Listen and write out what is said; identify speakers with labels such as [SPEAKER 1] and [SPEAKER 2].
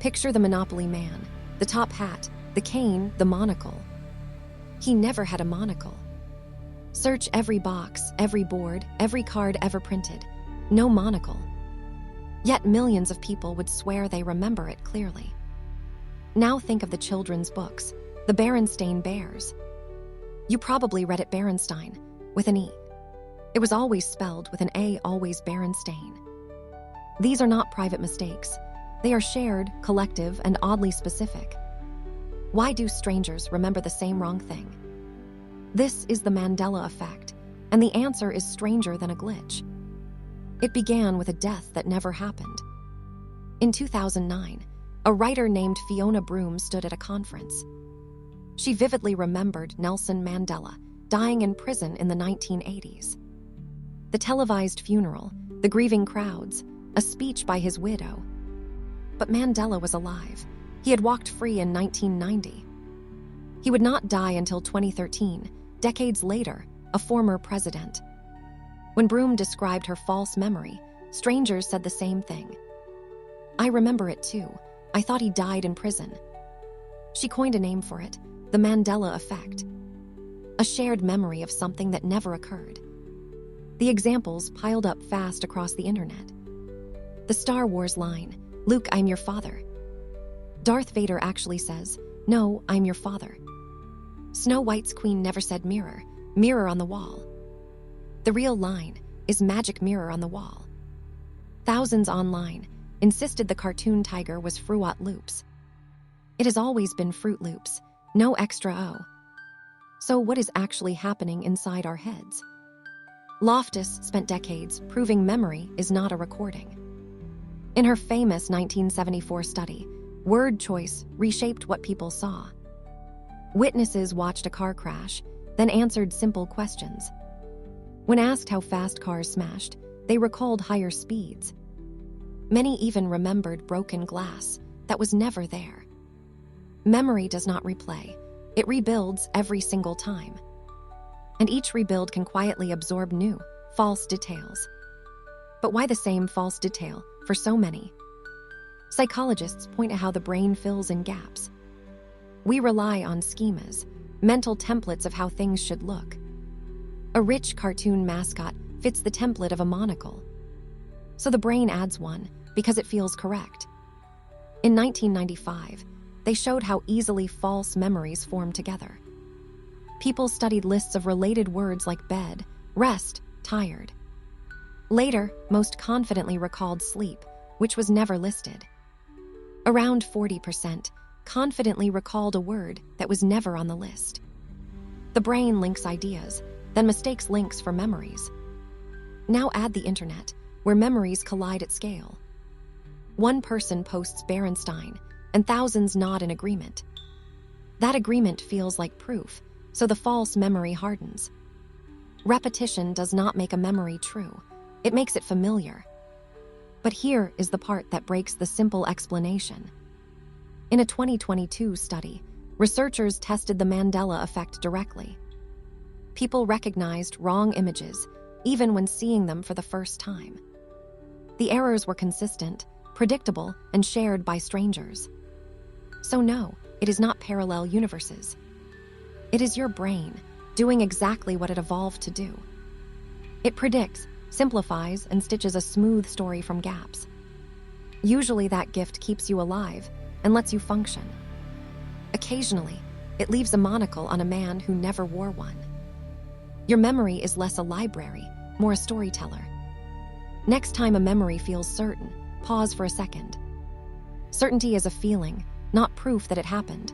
[SPEAKER 1] Picture the Monopoly man, the top hat, the cane, the monocle. He never had a monocle. Search every box, every board, every card ever printed. No monocle. Yet millions of people would swear they remember it clearly. Now think of the children's books, the Berenstain Bears. You probably read it Berenstein, with an E. It was always spelled with an A, always Berenstain. These are not private mistakes. They are shared, collective, and oddly specific. Why do strangers remember the same wrong thing? This is the Mandela Effect, and the answer is stranger than a glitch. It began with a death that never happened. In 2009, a writer named Fiona Broome stood at a conference. She vividly remembered Nelson Mandela dying in prison in the 1980s. The televised funeral, the grieving crowds, a speech by his widow. But Mandela was alive. He had walked free in 1990. He would not die until 2013, decades later, a former president. When Broome described her false memory, strangers said the same thing. I remember it too. I thought he died in prison. She coined a name for it, the Mandela Effect. A shared memory of something that never occurred. The examples piled up fast across the internet. The Star Wars line, Luke, I'm your father. Darth Vader actually says, no, I'm your father. Snow White's queen never said mirror, mirror on the wall. The real line is magic mirror on the wall. Thousands online insisted the cartoon tiger was Froot Loops. It has always been Fruit Loops, no extra O. So what is actually happening inside our heads? Loftus spent decades proving memory is not a recording. In her famous 1974 study, word choice reshaped what people saw. Witnesses watched a car crash, then answered simple questions. When asked how fast cars smashed, they recalled higher speeds. Many even remembered broken glass that was never there. Memory does not replay. It rebuilds every single time. And each rebuild can quietly absorb new, false details. But why the same false detail for so many? Psychologists point to how the brain fills in gaps. We rely on schemas, mental templates of how things should look. A rich cartoon mascot fits the template of a monocle. So the brain adds one because it feels correct. In 1995, they showed how easily false memories form together. People studied lists of related words like bed, rest, tired. Later, most confidently recalled sleep, which was never listed. Around 40% confidently recalled a word that was never on the list. The brain links ideas, then mistakes links for memories. Now add the internet, where memories collide at scale. One person posts Berenstain, and thousands nod in agreement. That agreement feels like proof, so the false memory hardens. Repetition does not make a memory true. It makes it familiar. But here is the part that breaks the simple explanation. In a 2022 study, researchers tested the Mandela Effect directly. People recognized wrong images, even when seeing them for the first time. The errors were consistent, predictable, and shared by strangers. So no, it is not parallel universes. It is your brain doing exactly what it evolved to do. It predicts, simplifies, and stitches a smooth story from gaps. Usually that gift keeps you alive and lets you function. Occasionally, it leaves a monocle on a man who never wore one. Your memory is less a library, more a storyteller. Next time a memory feels certain, pause for a second. Certainty is a feeling, not proof that it happened.